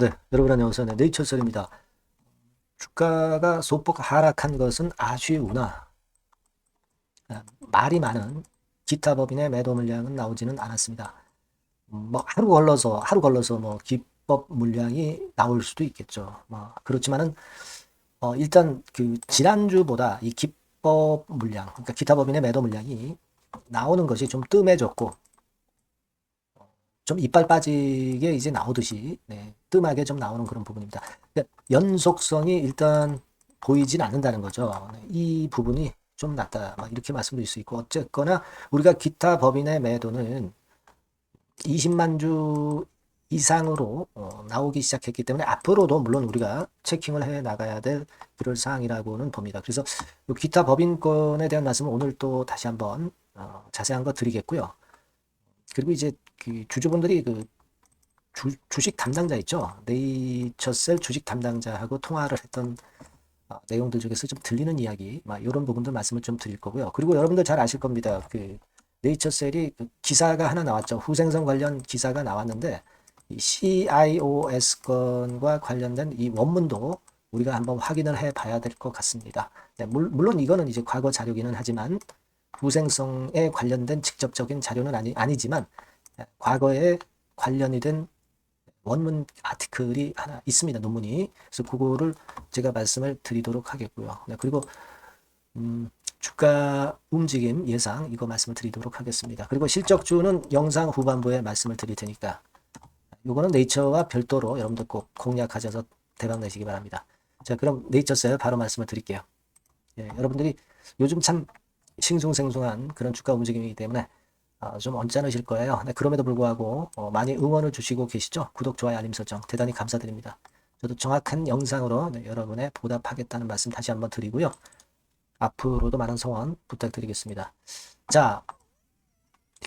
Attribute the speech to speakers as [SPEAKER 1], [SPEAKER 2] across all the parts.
[SPEAKER 1] 네, 여러분 안녕하세요. 네, 네이처셀입니다. 주가가 소폭 하락한 것은 아쉬우나 말이 많은 기타 법인의 매도 물량은 나오지는 않았습니다. 뭐 하루 걸러서 뭐 기법 물량이 나올 수도 있겠죠. 뭐 그렇지만은 일단 그 지난주보다 이 기법 물량, 그러니까 기타 법인의 매도 물량이 나오는 것이 좀 뜸해졌고 좀 이빨 빠지게 이제 나오듯이 네, 뜸하게 좀 나오는 그런 부분입니다. 그러니까 연속성이 일단 보이진 않는다는 거죠. 네, 이 부분이 좀 낮다. 이렇게 말씀드릴 수 있고 어쨌거나 우리가 기타 법인의 매도는 20만 주 이상으로 나오기 시작했기 때문에 앞으로도 물론 우리가 체킹을 해 나가야 될 그럴 사항이라고는 봅니다. 그래서 기타 법인권에 대한 말씀은 오늘 또 다시 한번 자세한 거 드리겠고요. 그리고 이제 그 주주분들이 그 주식 담당자 있죠. 네이처셀 주식 담당자하고 통화를 했던 내용들 중에서 좀 들리는 이야기, 이런 부분들 말씀을 좀 드릴 거고요. 그리고 여러분들 잘 아실 겁니다. 그 네이처셀이 그 기사가 하나 나왔죠. 후생성 관련 기사가 나왔는데 이 CIOS 건과 관련된 이 원문도 우리가 한번 확인을 해 봐야 될 것 같습니다. 네, 물론 이거는 이제 과거 자료기는 하지만 후생성에 관련된 직접적인 자료는 아니지만 과거에 관련이 된 원문 아티클이 하나 있습니다. 논문이. 그래서 그거를 제가 말씀을 드리도록 하겠고요. 네, 그리고 주가 움직임 예상 이거 말씀을 드리도록 하겠습니다. 그리고 실적주는 영상 후반부에 말씀을 드릴 테니까 이거는 네이처와 별도로 여러분들 꼭 공략하셔서 대박 내시기 바랍니다. 자, 그럼 네이처셀 바로 말씀을 드릴게요. 예, 여러분들이 요즘 참 싱숭생숭한 그런 주가 움직임이기 때문에 좀 언짢으실 거예요. 네, 그럼에도 불구하고 많이 응원을 주시고 계시죠? 구독, 좋아요, 알림 설정 대단히 감사드립니다. 저도 정확한 영상으로 네, 여러분의 보답하겠다는 말씀 다시 한번 드리고요. 앞으로도 많은 성원 부탁드리겠습니다. 자,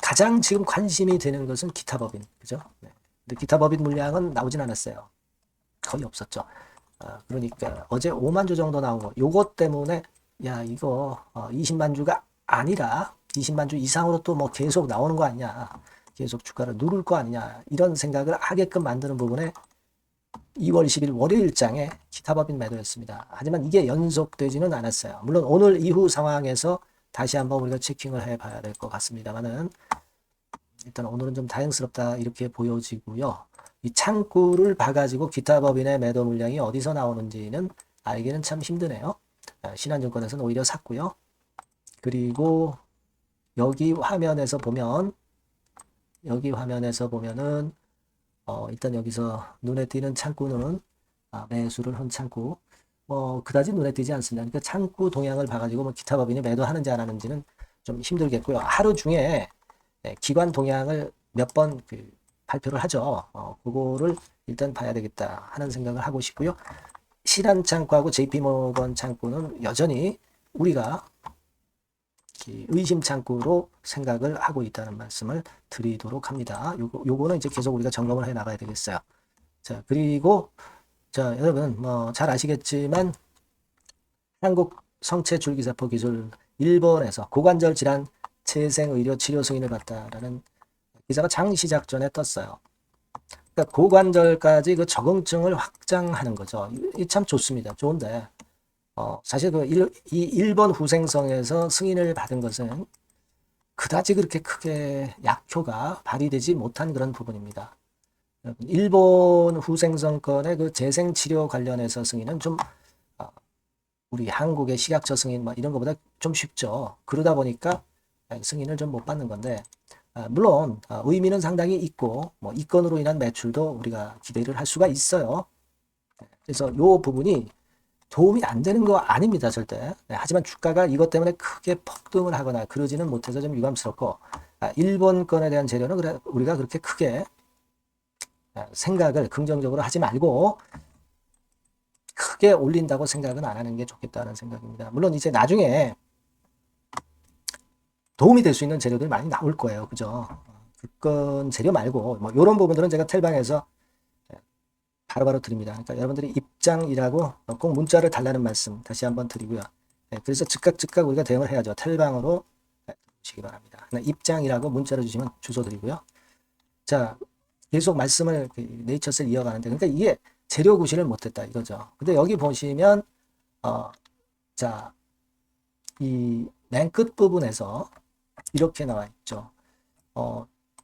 [SPEAKER 1] 가장 지금 관심이 되는 것은 기타 법인, 그죠? 네. 근데 기타 법인 물량은 나오진 않았어요. 거의 없었죠. 그러니까 어제 5만 주 정도 나온 거, 요것 때문에 야 이거 20만 주가 아니라 20만 주 이상으로 또 뭐 계속 나오는 거 아니냐, 계속 주가를 누를 거 아니냐 이런 생각을 하게끔 만드는 부분에 2월 10일 월요일장에 기타 법인 매도였습니다. 하지만 이게 연속되지는 않았어요. 물론 오늘 이후 상황에서 다시 한번 우리가 체킹을 해봐야 될 것 같습니다만은 일단 오늘은 좀 다행스럽다 이렇게 보여지고요. 이 창구를 봐가지고 기타 법인의 매도 물량이 어디서 나오는지는 알기는 참 힘드네요. 신한증권에서는 오히려 샀고요. 그리고 여기 화면에서 보면은 일단 여기서 눈에 띄는 창구는 매수를 한 창구. 그다지 눈에 띄지 않습니다. 그러니까 창구 동향을 봐가지고 뭐 기타 법인이 매도하는지 안 하는지는 좀 힘들겠고요. 하루 중에 기관 동향을 몇 번 발표를 하죠. 그거를 일단 봐야 되겠다 하는 생각을 하고 싶고요. 신한 창구하고 JP모건 창구는 여전히 우리가 의심 창구로 생각을 하고 있다는 말씀을 드리도록 합니다. 요거는 이제 계속 우리가 점검을 해 나가야 되겠어요. 자, 그리고 자, 여러분 뭐 잘 아시겠지만 한국 성체 줄기세포 기술 일본에서 고관절 질환 재생의료 치료 승인을 받다라는 기사가 장 시작 전에 떴어요. 그러니까 고관절까지 그 적응증을 확장하는 거죠. 이 참 좋습니다. 좋은데 사실 이 일본 후생성에서 승인을 받은 것은 그다지 그렇게 크게 약효가 발휘되지 못한 그런 부분입니다. 일본 후생성 건의 그 재생치료 관련해서 승인은 좀 우리 한국의 식약처 승인 이런 것보다 좀 쉽죠. 그러다 보니까 승인을 좀 못 받는 건데 물론 의미는 상당히 있고 이 건으로 인한 매출도 우리가 기대를 할 수가 있어요. 그래서 이 부분이 도움이 안 되는 거 아닙니다, 절대. 하지만 주가가 이것 때문에 크게 폭등을 하거나 그러지는 못해서 좀 유감스럽고 일본 건에 대한 재료는 우리가 그렇게 크게 생각을 긍정적으로 하지 말고 크게 올린다고 생각은 안 하는 게 좋겠다는 생각입니다. 물론 이제 나중에 도움이 될 수 있는 재료들 많이 나올 거예요. 그죠? 그건 재료 말고 이런 부분들은 제가 텔방에서 바로바로 드립니다. 그러니까 여러분들이 입장이라고 꼭 문자를 달라는 말씀 다시 한번 드리고요. 그래서 즉각 우리가 대응을 해야죠. 텔방으로 주시기 바랍니다. 입장이라고 문자를 주시면 주소 드리고요. 자, 계속 말씀을 네이처셀 이어가는데, 그러니까 이게 재료 구실을 못했다 이거죠. 근데 여기 보시면 자, 이 맨 끝 부분에서 이렇게 나와 있죠.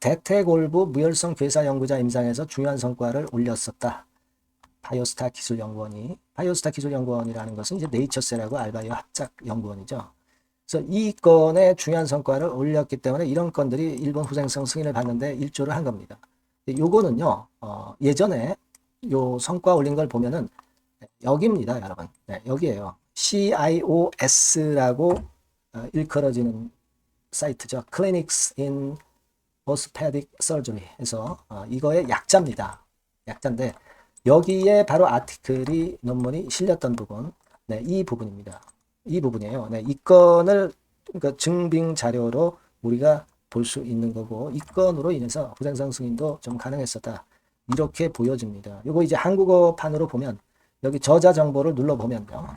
[SPEAKER 1] 대테골브 무혈성 괴사 연구자 임상에서 중요한 성과를 올렸었다. 바이오스타 기술연구원이. 바이오스타 기술연구원이라는 것은 이제 네이처셀하고 알바이오 합작 연구원이죠. 그래서 이 건에 중요한 성과를 올렸기 때문에 이런 건들이 일본 후생성 승인을 받는데 일조를 한 겁니다. 요거는요, 예전에 요 성과 올린 걸 보면은 여기입니다, 여러분. 네, 여기에요. CIOS라고 일컬어지는 사이트죠. Clinics in Orthopedic Surgery 해서 이거의 약자입니다. 약자인데 여기에 바로 아티클이 논문이 실렸던 부분, 네, 이 부분입니다. 이 부분이에요. 네, 이 건을 그러니까 증빙 자료로 우리가 볼 수 있는 거고 이 건으로 인해서 후생성 승인도 좀 가능했었다. 이렇게 보여집니다. 이거 이제 한국어판으로 보면 여기 저자 정보를 눌러보면요.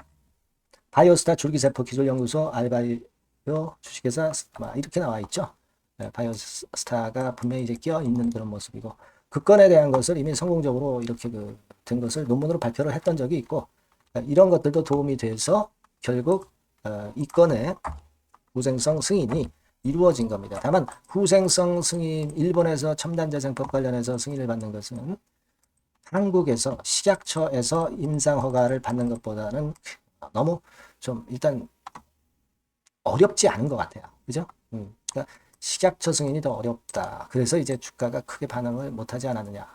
[SPEAKER 1] 바이오스타 줄기세포 기술연구소 알바이오 주식회사 이렇게 나와 있죠. 네, 바이오스타가 분명히 이제 끼어 있는 그런 모습이고 그 건에 대한 것을 이미 성공적으로 이렇게 된 것을 논문으로 발표를 했던 적이 있고 이런 것들도 도움이 돼서 결국 이 건의 후생성 승인이 이루어진 겁니다. 다만 후생성 승인 일본에서 첨단재생법 관련해서 승인을 받는 것은 한국에서 식약처에서 임상 허가를 받는 것보다는 너무 좀 일단 어렵지 않은 것 같아요. 그죠? 그러니까 식약처 승인이 더 어렵다. 그래서 이제 주가가 크게 반응을 못하지 않았느냐.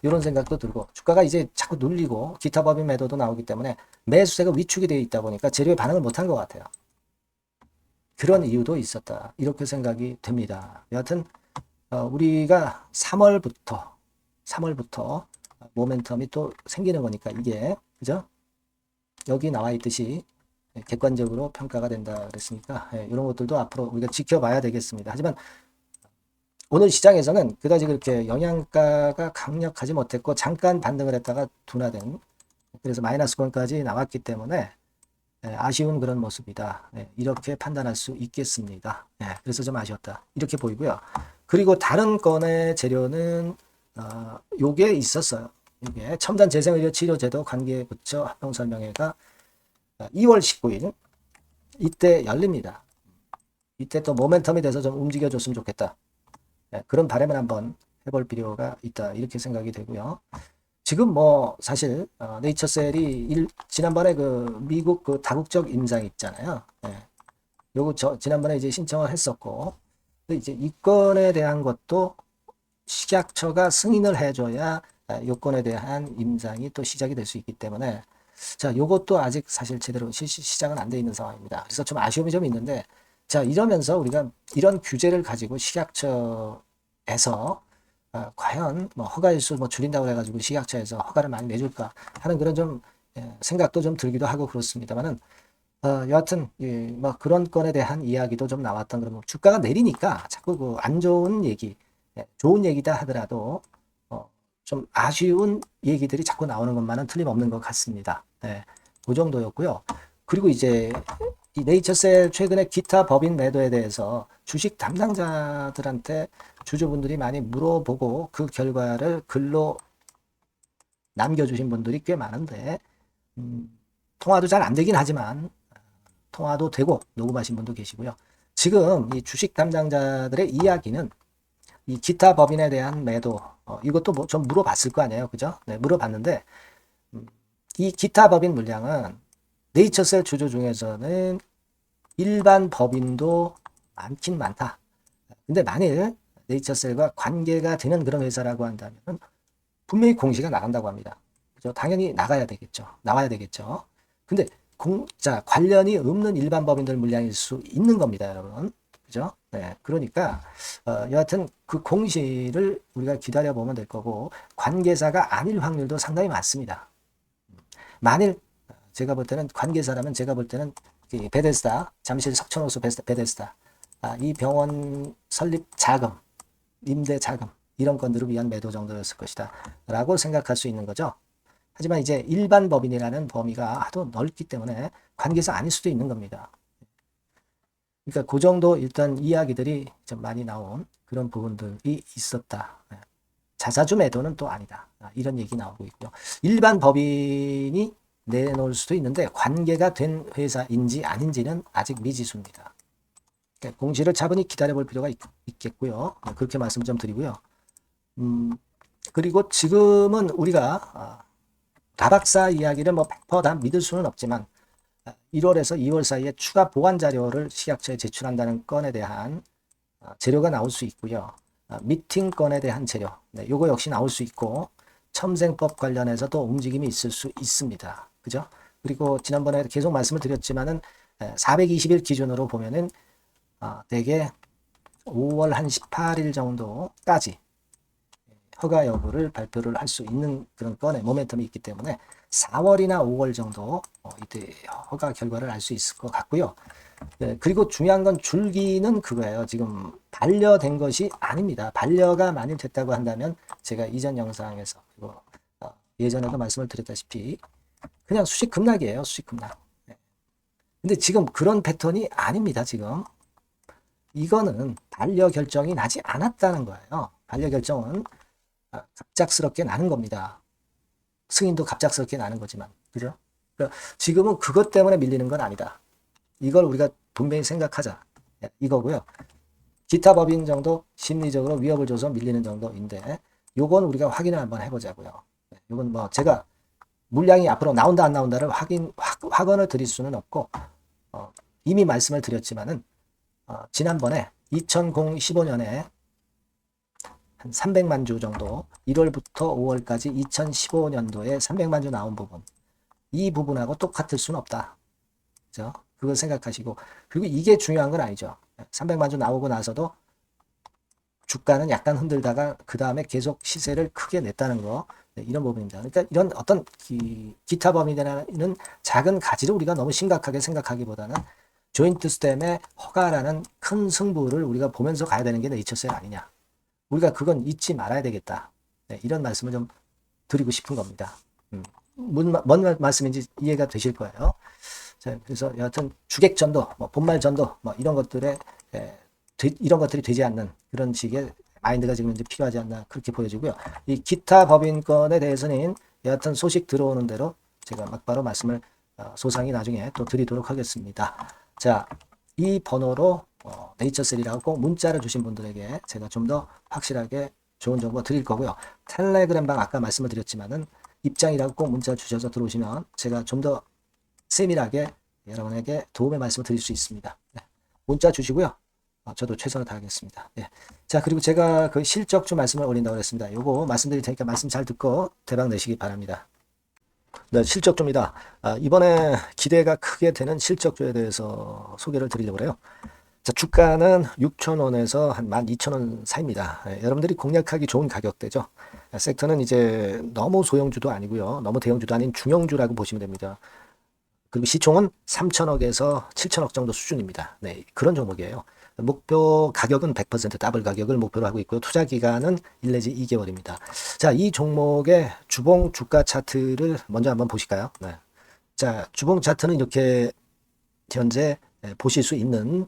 [SPEAKER 1] 이런 생각도 들고 주가가 이제 자꾸 눌리고 기타 법인 매도도 나오기 때문에 매수세가 위축이 되어 있다 보니까 재료에 반응을 못한 것 같아요. 그런 이유도 있었다. 이렇게 생각이 됩니다. 여하튼 우리가 3월부터 모멘텀이 또 생기는 거니까 이게 그죠? 여기 나와 있듯이 객관적으로 평가가 된다 그랬으니까 이런 것들도 앞으로 우리가 지켜봐야 되겠습니다. 하지만 오늘 시장에서는 그다지 그렇게 영양가가 강력하지 못했고 잠깐 반등을 했다가 둔화된 그래서 마이너스권까지 나왔기 때문에 아쉬운 그런 모습이다. 이렇게 판단할 수 있겠습니다. 그래서 좀 아쉬웠다. 이렇게 보이고요. 그리고 다른 건의 재료는 요게 있었어요. 이게 첨단 재생의료 치료제도 관계부처 합동설명회가 2월 19일 이때 열립니다. 이때 또 모멘텀이 돼서 좀 움직여줬으면 좋겠다. 그런 바람을 한번 해볼 필요가 있다. 이렇게 생각이 되고요. 지금 뭐 사실 네이처셀이 지난번에 그 미국 그 다국적 임상 있잖아요. 요거 지난번에 이제 신청을 했었고 근데 이제 이 건에 대한 것도 식약처가 승인을 해줘야 요건에 대한 임상이 또 시작이 될 수 있기 때문에 자, 요것도 아직 사실 제대로 시작은 안 돼 있는 상황입니다. 그래서 좀 아쉬움이 좀 있는데 자, 이러면서 우리가 이런 규제를 가지고 식약처에서 과연 뭐 허가일수 뭐 줄인다고 해가지고 식약처에서 허가를 많이 내줄까 하는 그런 좀 생각도 좀 들기도 하고 그렇습니다만은 여하튼 뭐 그런 건에 대한 이야기도 좀 나왔던 그런 주가가 내리니까 자꾸 그 안 좋은 얘기, 좋은 얘기다 하더라도 좀 아쉬운 얘기들이 자꾸 나오는 것만은 틀림없는 것 같습니다. 그 정도였고요. 그리고 이제 이 네이처셀 최근에 기타 법인 매도에 대해서 주식 담당자들한테 주주분들이 많이 물어보고 그 결과를 글로 남겨주신 분들이 꽤 많은데 통화도 잘 안 되긴 하지만 통화도 되고 녹음하신 분도 계시고요. 지금 이 주식 담당자들의 이야기는 이 기타 법인에 대한 매도 이것도 뭐 좀 물어봤을 거 아니에요. 그죠? 네, 물어봤는데 이 기타 법인 물량은 네이처셀 주주 중에서는 일반 법인도 많긴 많다. 근데 만일 네이처셀과 관계가 되는 그런 회사라고 한다면 분명히 공시가 나간다고 합니다. 그죠? 당연히 나가야 되겠죠. 나와야 되겠죠. 근데 관련이 없는 일반 법인들 물량일 수 있는 겁니다, 여러분. 그죠? 네. 그러니까, 여하튼 그 공시를 우리가 기다려보면 될 거고, 관계사가 아닐 확률도 상당히 많습니다. 만일 제가 볼 때는 관계사라면 제가 볼 때는 베데스다, 잠실 석천호수 베데스다, 이 병원 설립 자금, 임대 자금, 이런 건들을 위한 매도 정도였을 것이다. 라고 생각할 수 있는 거죠. 하지만 이제 일반 법인이라는 범위가 아주 넓기 때문에 관계사 아닐 수도 있는 겁니다. 그러니까 그 정도 일단 이야기들이 좀 많이 나온 그런 부분들이 있었다. 자사주 매도는 또 아니다. 이런 얘기 나오고 있고요. 일반 법인이 내놓을 수도 있는데 관계가 된 회사인지 아닌지는 아직 미지수입니다. 그러니까 공시를 차분히 기다려볼 필요가 있겠고요. 그렇게 말씀 좀 드리고요. 그리고 지금은 우리가 다박사 이야기를 뭐 100%다 믿을 수는 없지만 1월에서 2월 사이에 추가 보완 자료를 식약처에 제출한다는 건에 대한 재료가 나올 수 있고요. 미팅 건에 대한 재료, 요거 역시 나올 수 있고 첨생법 관련해서도 움직임이 있을 수 있습니다. 그죠? 그리고 지난번에 계속 말씀을 드렸지만은 420일 기준으로 보면은 대개 5월 한 18일 정도까지 허가 여부를 발표를 할 수 있는 그런 건에 모멘텀이 있기 때문에 4월이나 5월 정도 이때 허가 결과를 알 수 있을 것 같고요. 그리고 중요한 건 줄기는 그거예요. 지금 반려된 것이 아닙니다. 반려가 만일 됐다고 한다면 제가 이전 영상에서 그리고 예전에도 말씀을 드렸다시피 그냥 수직 급락이에요. 수직 급락. 근데 지금 그런 패턴이 아닙니다. 지금 이거는 반려 결정이 나지 않았다는 거예요. 반려 결정은 갑작스럽게 나는 겁니다. 승인도 갑작스럽게 나는 거지만, 그죠? 그러니까 지금은 그것 때문에 밀리는 건 아니다. 이걸 우리가 분명히 생각하자. 이거고요. 기타 법인 정도 심리적으로 위협을 줘서 밀리는 정도인데, 요건 우리가 확인을 한번 해보자고요. 요건 뭐 제가 물량이 앞으로 나온다 안 나온다를 확언을 드릴 수는 없고, 이미 말씀을 드렸지만은 지난번에 2015년에 한 300만 주 정도 1월부터 5월까지 2015년도에 300만 주 나온 부분, 이 부분하고 똑같을 수는 없다. 그죠? 그걸 생각하시고, 그리고 이게 중요한 건 아니죠. 300만 주 나오고 나서도 주가는 약간 흔들다가 그 다음에 계속 시세를 크게 냈다는 거, 이런 부분입니다. 그러니까 이런 어떤 기타 범위라는 작은 가지를 우리가 너무 심각하게 생각하기보다는 조인트 스템의 허가라는 큰 승부를 우리가 보면서 가야 되는 게 네이처셀 아니냐. 우리가 그건 잊지 말아야 되겠다. 이런 말씀을 좀 드리고 싶은 겁니다. 뭔 말씀인지 이해가 되실 거예요. 자, 그래서 여하튼 주객전도, 본말전도, 이런 것들에 이런 것들이 되지 않는 그런 식의 마인드가 지금 이제 필요하지 않나 그렇게 보여지고요. 이 기타 법인권에 대해서는 여하튼 소식 들어오는 대로 제가 막바로 말씀을 소상히 나중에 또 드리도록 하겠습니다. 자, 이 번호로 네이처셀이라고 꼭 문자를 주신 분들에게 제가 좀 더 확실하게 좋은 정보 드릴 거고요. 텔레그램 방 아까 말씀을 드렸지만은 입장이라고 꼭 문자 주셔서 들어오시면 제가 좀 더 세밀하게 여러분에게 도움의 말씀을 드릴 수 있습니다. 문자 주시고요. 저도 최선을 다하겠습니다. 자, 그리고 제가 그 실적주 말씀을 올린다고 했습니다. 요거 말씀드릴 테니까 말씀 잘 듣고 대박 내시기 바랍니다. 네, 실적주입니다. 이번에 기대가 크게 되는 실적주에 대해서 소개를 드리려고 해요. 자, 주가는 6,000원에서 한 12,000원 사이입니다. 여러분들이 공략하기 좋은 가격대죠. 섹터는 이제 너무 소형주도 아니고요. 너무 대형주도 아닌 중형주라고 보시면 됩니다. 그리고 시총은 3,000억에서 7,000억 정도 수준입니다. 네, 그런 종목이에요. 목표 가격은 100% 더블 가격을 목표로 하고 있고요. 투자 기간은 1 내지 2개월입니다. 자, 이 종목의 주봉 주가 차트를 먼저 한번 보실까요? 네. 자, 주봉 차트는 이렇게 현재 보실 수 있는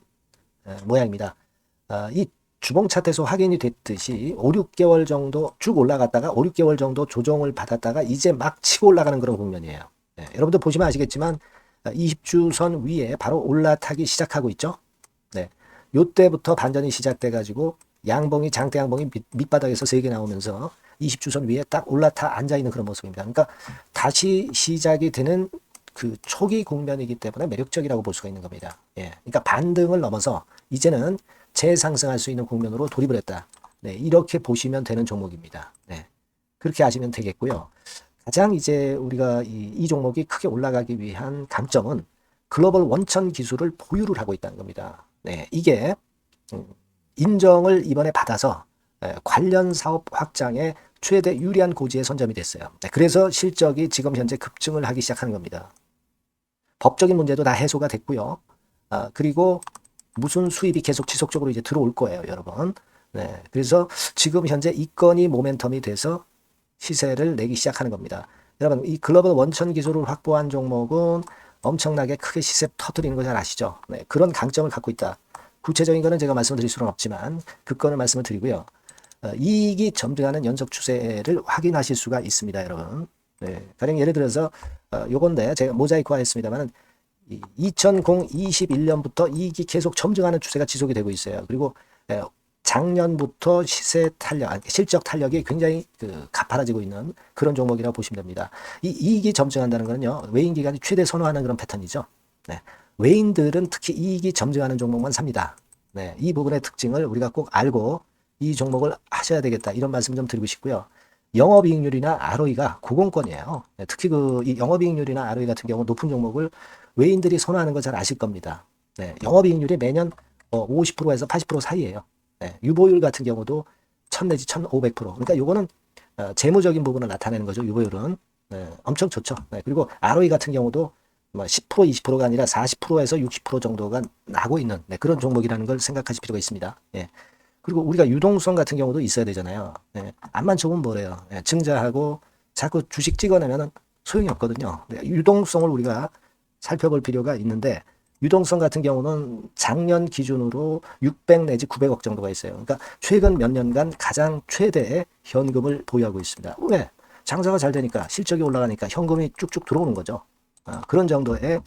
[SPEAKER 1] 모양입니다. 이 주봉 차트에서 확인이 됐듯이 5, 6개월 정도 쭉 올라갔다가 5, 6개월 정도 조정을 받았다가 이제 막 치고 올라가는 그런 국면이에요. 네, 여러분들 보시면 아시겠지만 20주선 위에 바로 올라타기 시작하고 있죠. 네, 요때부터 반전이 시작돼 가지고 양봉이 장대 양봉이 밑바닥에서 3개 나오면서 20주선 위에 딱 올라타 앉아 있는 그런 모습입니다. 그러니까 다시 시작이 되는 그 초기 국면이기 때문에 매력적이라고 볼 수가 있는 겁니다. 그러니까 반등을 넘어서 이제는 재상승할 수 있는 국면으로 돌입을 했다. 네, 이렇게 보시면 되는 종목입니다. 네, 그렇게 아시면 되겠고요. 가장 이제 우리가 이 종목이 크게 올라가기 위한 강점은 글로벌 원천 기술을 보유를 하고 있다는 겁니다. 네, 이게 인정을 이번에 받아서 관련 사업 확장에 최대 유리한 고지에 선점이 됐어요. 네, 그래서 실적이 지금 현재 급증을 하기 시작하는 겁니다. 법적인 문제도 다 해소가 됐고요. 그리고 무슨 수입이 계속 지속적으로 이제 들어올 거예요, 여러분. 네, 그래서 지금 현재 이 건이 모멘텀이 돼서 시세를 내기 시작하는 겁니다. 여러분, 이 글로벌 원천 기술을 확보한 종목은 엄청나게 크게 시세 터뜨리는 거 잘 아시죠? 네, 그런 강점을 갖고 있다. 구체적인 거는 제가 말씀을 드릴 수는 없지만 그 건을 말씀을 드리고요. 이익이 점증하는 연속 추세를 확인하실 수가 있습니다, 여러분. 네, 가령 예를 들어서 요건데 제가 모자이크화 했습니다만은 2021년부터 이익이 계속 점증하는 추세가 지속이 되고 있어요. 그리고 작년부터 시세 탄력, 실적 탄력이 굉장히 가파라지고 있는 그런 종목이라고 보시면 됩니다. 이 이익이 점증한다는 거는요, 외인 기관이 최대 선호하는 그런 패턴이죠. 네, 외인들은 특히 이익이 점증하는 종목만 삽니다. 네, 이 부분의 특징을 우리가 꼭 알고 이 종목을 하셔야 되겠다, 이런 말씀 좀 드리고 싶고요. 영업이익률이나 ROE가 고공권이에요. 네, 특히 이 영업이익률이나 ROE 같은 경우 높은 종목을 외인들이 선호하는 거 잘 아실 겁니다. 네, 영업이익률이 매년 50%에서 80% 사이에요. 네, 유보율 같은 경우도 1000 내지 1500%. 그러니까 요거는 재무적인 부분을 나타내는 거죠. 유보율은. 네, 엄청 좋죠. 네, 그리고 ROE 같은 경우도 뭐 10%, 20%가 아니라 40%에서 60% 정도가 나고 있는 그런 종목이라는 걸 생각하실 필요가 있습니다. 예. 그리고 우리가 유동성 같은 경우도 있어야 되잖아요. 예. 앞만 좋으면 뭐래요. 예. 증자하고 자꾸 주식 찍어내면 소용이 없거든요. 유동성을 우리가 살펴볼 필요가 있는데, 유동성 같은 경우는 작년 기준으로 600 내지 900억 정도가 있어요. 그러니까 최근 몇 년간 가장 최대의 현금을 보유하고 있습니다. 왜? 장사가 잘 되니까, 실적이 올라가니까 현금이 쭉쭉 들어오는 거죠. 그런 정도의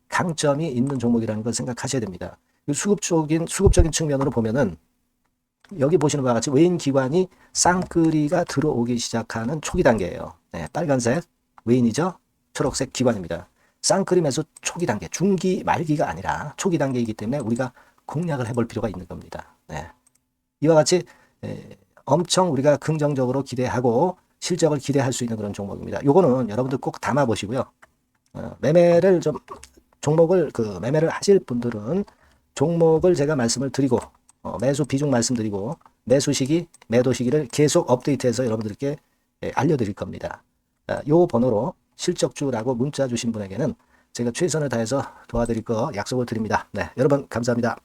[SPEAKER 1] 강점이 있는 종목이라는 걸 생각하셔야 됩니다. 수급적인 측면으로 보면은 여기 보시는 바와 같이 외인 기관이 쌍끌이가 들어오기 시작하는 초기 단계예요. 네, 빨간색 외인이죠. 초록색 기관입니다. 쌍끌이 매수 초기 단계, 중기 말기가 아니라 초기 단계이기 때문에 우리가 공략을 해볼 필요가 있는 겁니다. 네. 이와 같이 엄청 우리가 긍정적으로 기대하고 실적을 기대할 수 있는 그런 종목입니다. 요거는 여러분들 꼭 담아 보시고요. 매매를 매매를 하실 분들은 종목을 제가 말씀을 드리고, 매수 비중 말씀드리고, 매수 시기, 매도 시기를 계속 업데이트해서 여러분들께 알려드릴 겁니다. 요 번호로 실적주라고 문자 주신 분에게는 제가 최선을 다해서 도와드릴 거 약속을 드립니다. 네, 여러분 감사합니다.